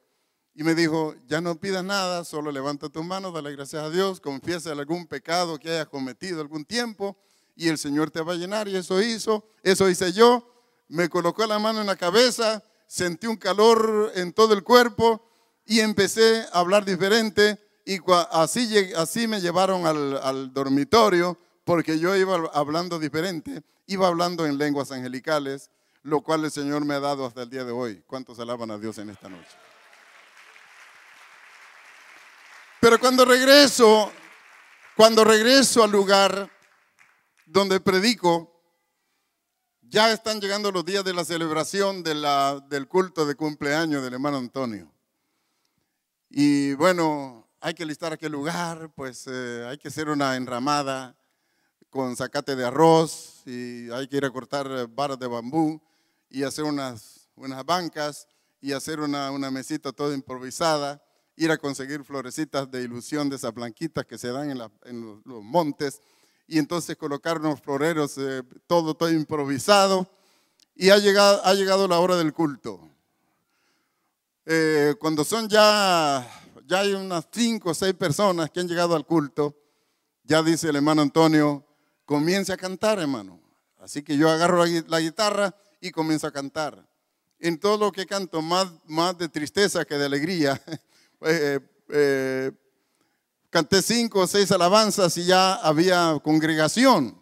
y me dijo, ya no pidas nada, solo levanta tus manos, dale gracias a Dios, confiesa algún pecado que hayas cometido algún tiempo y el Señor te va a llenar. Y eso hice yo. Me colocó la mano en la cabeza, sentí un calor en todo el cuerpo y empecé a hablar diferente y así me llevaron al dormitorio porque yo iba hablando diferente, iba hablando en lenguas angelicales, lo cual el Señor me ha dado hasta el día de hoy. ¿Cuántos alaban a Dios en esta noche? Pero cuando regreso al lugar donde predico, ya están llegando los días de la celebración del culto de cumpleaños del hermano Antonio. Y bueno, hay que listar aquel lugar, pues hay que hacer una enramada con zacate de arroz y hay que ir a cortar varas de bambú y hacer unas bancas y hacer una mesita toda improvisada, ir a conseguir florecitas de ilusión de esas blanquitas que se dan en los montes y entonces colocar unos floreros, todo improvisado, y ha llegado la hora del culto. Cuando son ya hay unas 5 o 6 personas que han llegado al culto, ya dice el hermano Antonio, comience a cantar, hermano. Así que yo agarro la guitarra y comienzo a cantar. En todo lo que canto, más de tristeza que de alegría, canté 5 o 6 alabanzas y ya había congregación.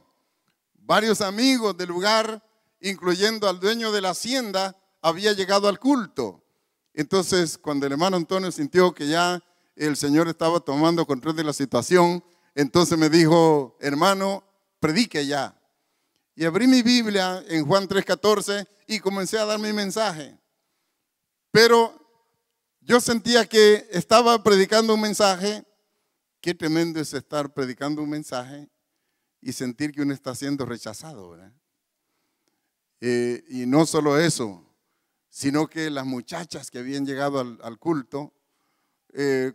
Varios amigos del lugar, incluyendo al dueño de la hacienda, había llegado al culto. Entonces, cuando el hermano Antonio sintió que ya el Señor estaba tomando control de la situación, entonces me dijo, hermano, predique ya. Y abrí mi Biblia en Juan 3:14 y comencé a dar mi mensaje. Pero yo sentía que estaba predicando un mensaje. Qué tremendo es estar predicando un mensaje y sentir que uno está siendo rechazado, ¿verdad? Y no solo eso, sino que las muchachas que habían llegado al culto,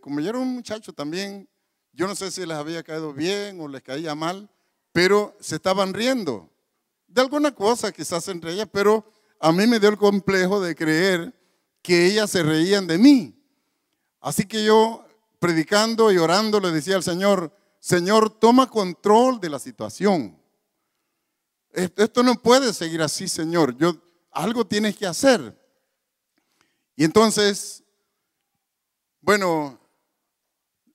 como yo era un muchacho también, yo no sé si les había caído bien o les caía mal, pero se estaban riendo de alguna cosa quizás entre ellas, pero a mí me dio el complejo de creer que ellas se reían de mí. Así que yo, predicando y orando, le decía al Señor, Señor, toma control de la situación. Esto no puede seguir así, Señor. Algo tienes que hacer. Y entonces, bueno,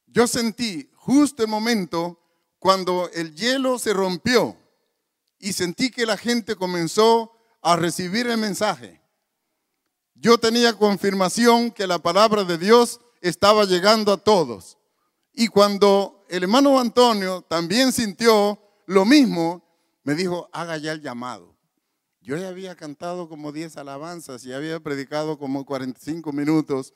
yo sentí justo el momento cuando el hielo se rompió y sentí que la gente comenzó a recibir el mensaje. Yo tenía confirmación que la palabra de Dios estaba llegando a todos. Y cuando el hermano Antonio también sintió lo mismo, me dijo, haga ya el llamado. Yo ya había cantado como 10 alabanzas y había predicado como 45 minutos.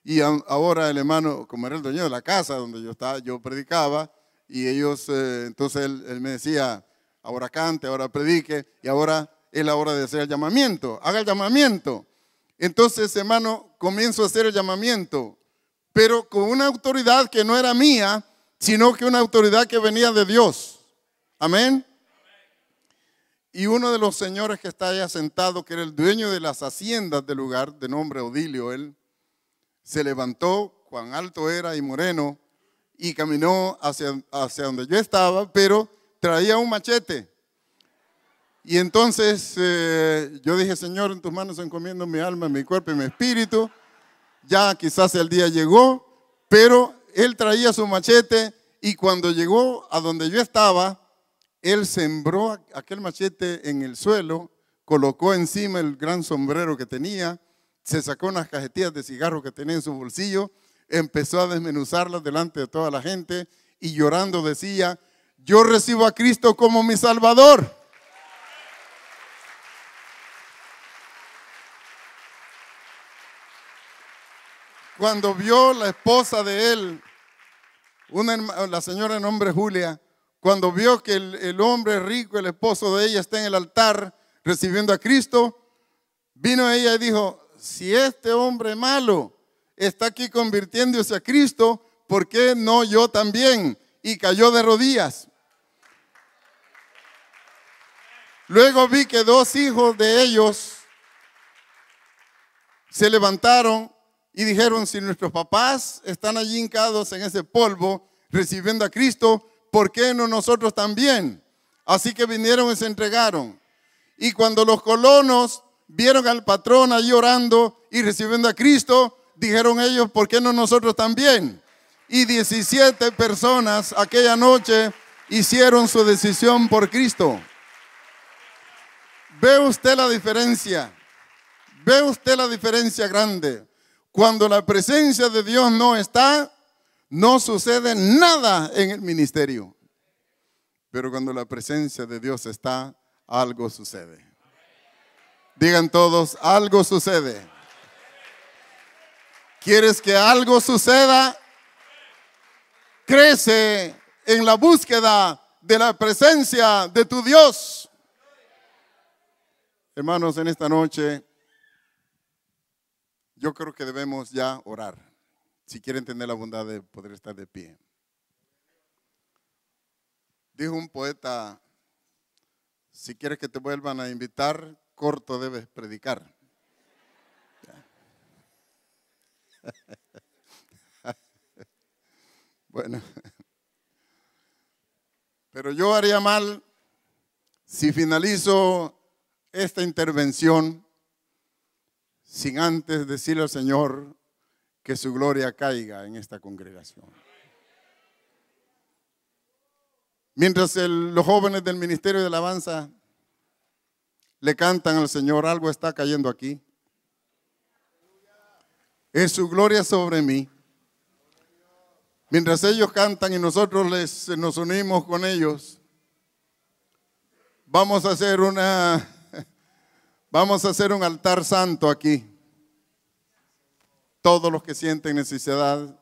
Y ahora el hermano, como era el dueño de la casa donde yo predicaba, y ellos, entonces él me decía, ahora cante, ahora predique, y ahora es la hora de hacer el llamamiento. Haga el llamamiento. Entonces, hermano, comienzo a hacer el llamamiento, pero con una autoridad que no era mía, sino que una autoridad que venía de Dios. Amén. Y uno de los señores que está allá sentado, que era el dueño de las haciendas del lugar, de nombre Odilio, él se levantó, cuán alto era y moreno, y caminó hacia donde yo estaba, pero traía un machete. Y entonces yo dije, Señor, en tus manos encomiendo mi alma, mi cuerpo y mi espíritu. Ya quizás el día llegó, pero él traía su machete y cuando llegó a donde yo estaba, él sembró aquel machete en el suelo, colocó encima el gran sombrero que tenía, se sacó unas cajetillas de cigarro que tenía en su bolsillo, empezó a desmenuzarlas delante de toda la gente y llorando decía, yo recibo a Cristo como mi Salvador. Cuando vio la esposa de él, la señora de nombre Julia, cuando vio que el hombre rico, el esposo de ella, está en el altar recibiendo a Cristo, vino ella y dijo, si este hombre malo está aquí convirtiéndose a Cristo, ¿por qué no yo también? Y cayó de rodillas. Luego vi que 2 hijos de ellos se levantaron y dijeron, si nuestros papás están allí hincados en ese polvo recibiendo a Cristo, ¿por qué no nosotros también? Así que vinieron y se entregaron. Y cuando los colonos vieron al patrón allí orando y recibiendo a Cristo, dijeron ellos, ¿por qué no nosotros también? Y 17 personas aquella noche hicieron su decisión por Cristo. ¿Ve usted la diferencia? ¿Ve usted la diferencia grande? Cuando la presencia de Dios no está, no sucede nada en el ministerio. Pero cuando la presencia de Dios está, algo sucede. Digan todos, algo sucede. ¿Quieres que algo suceda? Crece en la búsqueda de la presencia de tu Dios. Hermanos, en esta noche yo creo que debemos ya orar, si quieren tener la bondad de poder estar de pie. Dijo un poeta: si quieres que te vuelvan a invitar, corto debes predicar. Bueno, pero yo haría mal si finalizo esta intervención sin antes decirle al Señor que su gloria caiga en esta congregación. Mientras los jóvenes del Ministerio de Alabanza le cantan al Señor, algo está cayendo aquí. Es su gloria sobre mí. Mientras ellos cantan y nosotros nos unimos con ellos, vamos a hacer un altar santo aquí. Todos los que sienten necesidad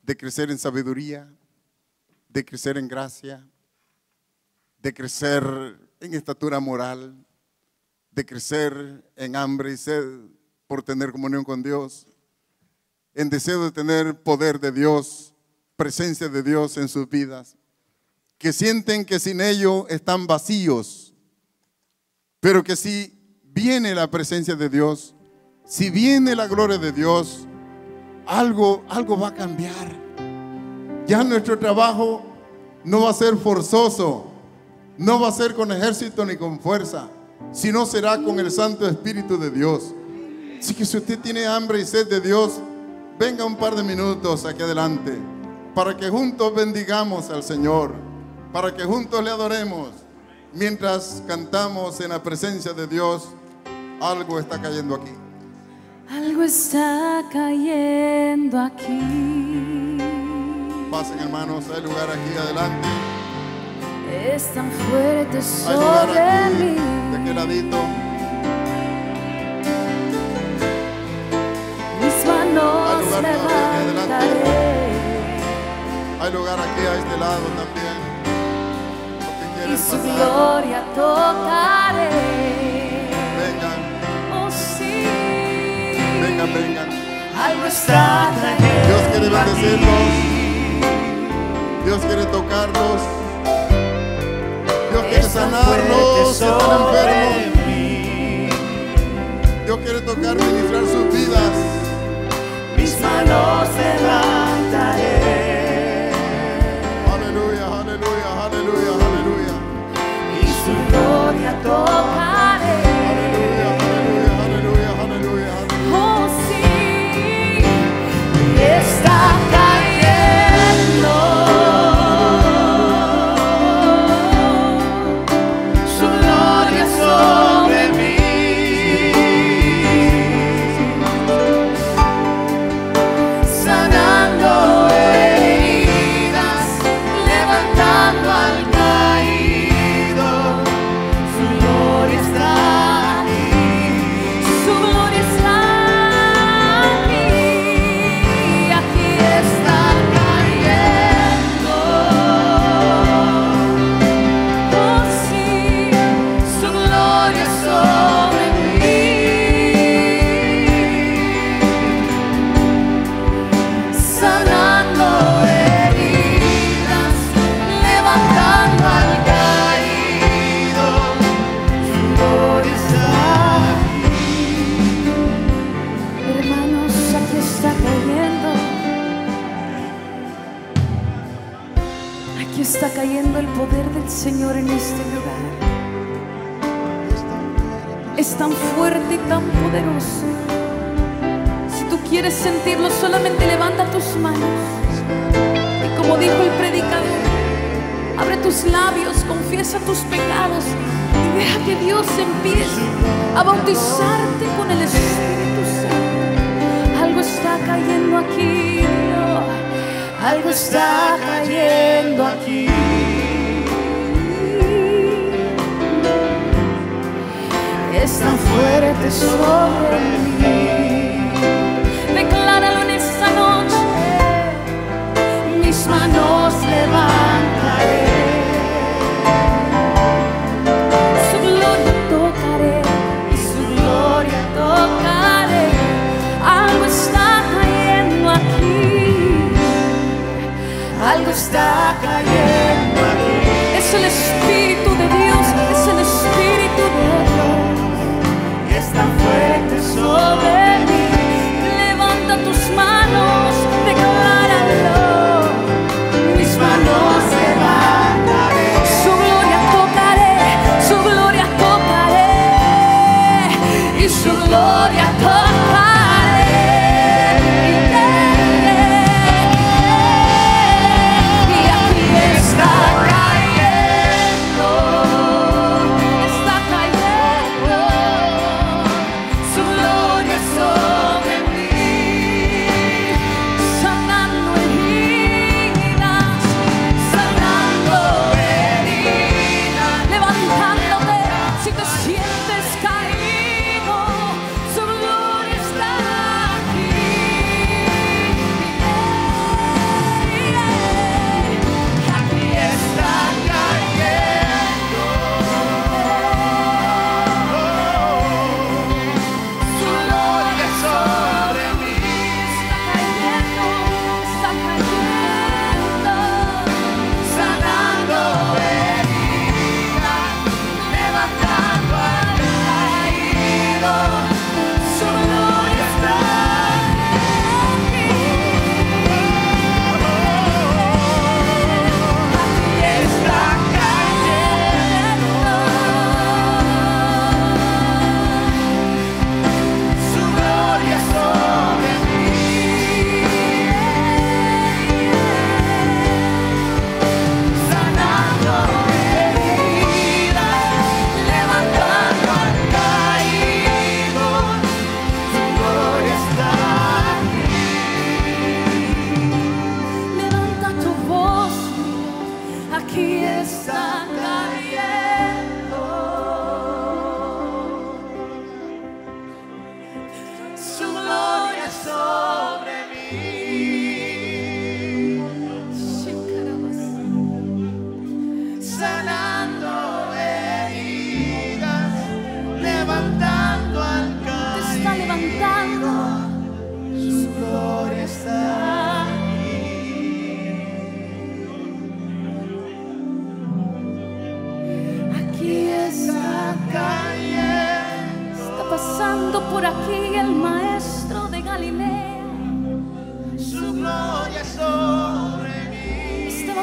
de crecer en sabiduría, de crecer en gracia, de crecer en estatura moral, de crecer en hambre y sed por tener comunión con Dios, en deseo de tener poder de Dios, presencia de Dios en sus vidas, que sienten que sin ello están vacíos, pero que si viene la presencia de Dios, si viene la gloria de Dios, algo va a cambiar. Ya nuestro trabajo no va a ser forzoso, no va a ser con ejército ni con fuerza, sino será con el Santo Espíritu de Dios. Así que si usted tiene hambre y sed de Dios, venga un par de minutos aquí adelante, para que juntos bendigamos al Señor, para que juntos le adoremos. Mientras cantamos en la presencia de Dios, algo está cayendo aquí. Algo está cayendo aquí. Pasen, hermanos, hay lugar aquí adelante. Es tan fuerte Hay lugar sobre aquí, mí. de aquel ladito. Mis manos lugar todavía aquí levantaré Hay lugar aquí a este lado también. Los que y quieren su pasar, gloria tocaré. vengan, Oh sí, vengan, vengan. algo está cayendo. Dios quiere bendecirlos. aquí. Dios quiere tocarlos. Dios quiere Es tan sanarlos si fuerte están sobre enfermos. mí. Dios quiere tocar, ministrar sus vidas. Mis manos levantaré Aleluya, aleluya, aleluya, aleluya. y su gloria tocaré. Aleluya, aleluya, aleluya, aleluya, aleluya. Oh sí, está cayendo su gloria sobre mí, sanando heridas, levantando al caído. Su gloria está aquí, su gloria está aquí, aquí está cayendo. Oh sí, su gloria sobre mí, sanando heridas, levantando al caído. Su gloria está aquí. Hermanos, aquí está cayendo. Aquí está cayendo el poder del Señor en este lugar. Es tan fuerte y tan poderoso. Si tú quieres sentirlo, solamente levanta tus manos. Y como dijo el predicador, abre tus labios, confiesa tus pecados y deja que Dios empiece a bautizarte con el Espíritu Santo. Algo está cayendo aquí, oh. Algo está cayendo aquí. Es tan fuerte sobre mí. Decláralo en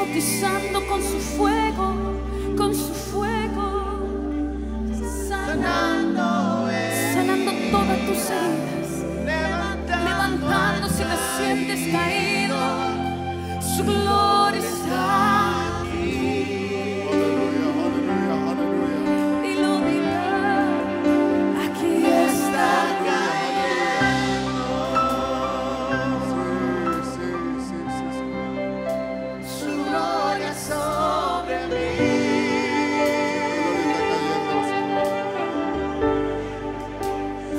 bautizando con su fuego, sanando todas tus heridas, levantando si te sientes caído. Su gloria está aquí. Dilo, dilo, aquí está cayendo. Su gloria sobre mí.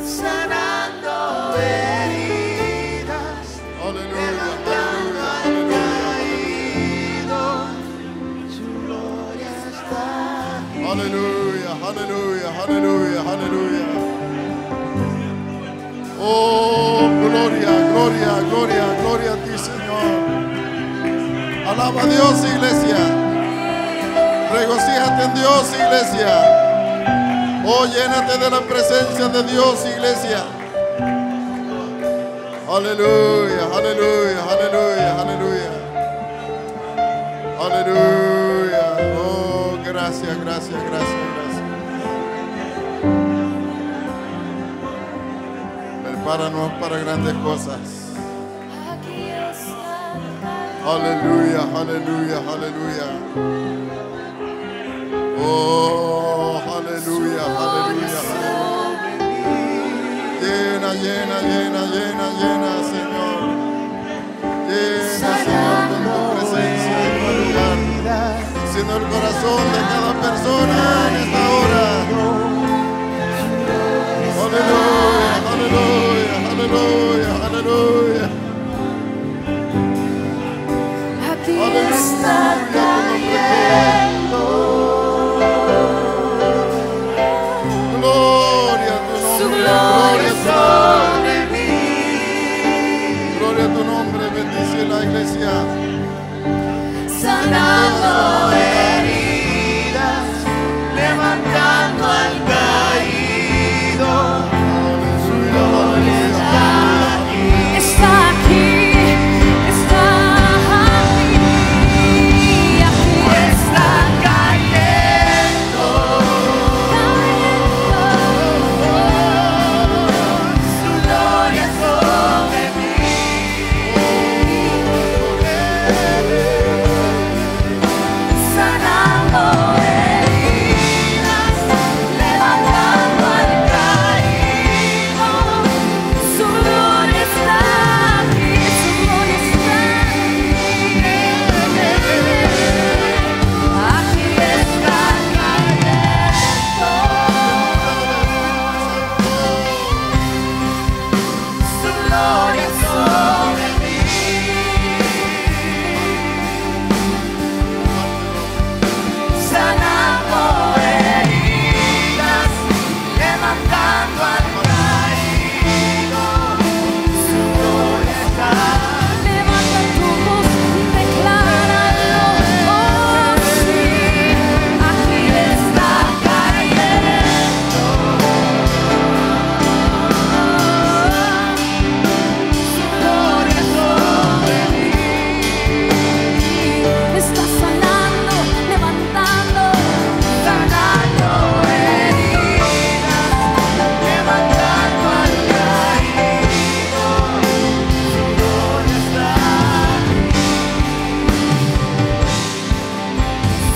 Sanando heridas, levantando al caído. Su gloria está aquí. Aleluya, aleluya, aleluya, aleluya. Oh, gloria, gloria, gloria, gloria a ti, Señor. Alaba a Dios, iglesia. Regocíjate en Dios, iglesia. Oh, llénate de la presencia de Dios, iglesia. Aleluya, aleluya, aleluya, aleluya. Aleluya. Oh, gracias, gracias, gracias, gracias. Prepáranos para grandes cosas. Aleluya, aleluya, aleluya. Oh, aleluya, aleluya, aleluya. Llena, llena, llena, llena, llena, Señor. Llena, Señor, con tu presencia en tu lugar. Siendo el corazón de cada persona en esta hora. Aleluya, aleluya, aleluya, aleluya. Aquí está cayendo. Gloria a tu Su nombre, gloria sobre mí. gloria a tu nombre, bendice la iglesia. Sanando heridas, levantando al caído. Su gloria está aquí. Está aquí, está aquí. Aquí está cayendo. Su gloria sobre mí. Sanando heridas, levantando al caído. Su gloria está aquí, su gloria está aquí. Aquí está cayendo. Su gloria sobre mí. Sanando heridas, levantando al caído. Su gloria está. Levanta tu voz y decláralo. Oh, sí, aquí está cayendo. Su gloria sobre mí. Está sanando, levantando, sanando heridas, levantando al caído. Su gloria está aquí.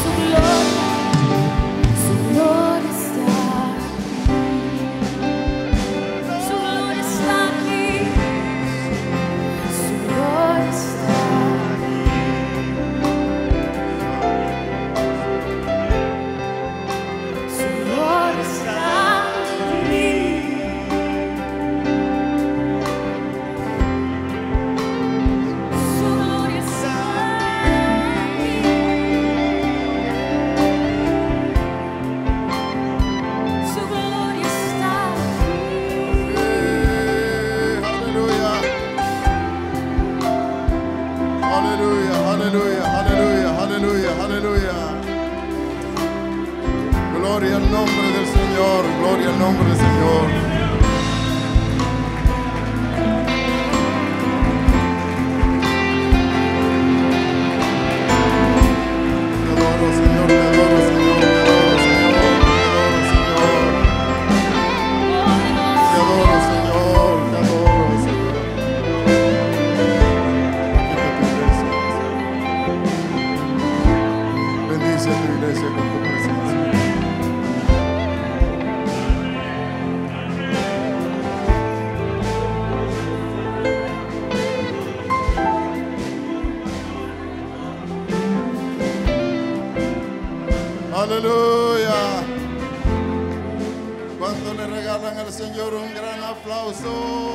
Su gloria está aquí. Su gloria está aquí. Su gloria está aquí. Su gloria está aquí. Su gloria está aquí. Su gloria está aquí. Aleluya, aleluya, aleluya, aleluya, aleluya. Gloria al nombre del Señor, gloria al nombre del Señor. Aleluya. ¿Cuánto le regalan al Señor un gran aplauso?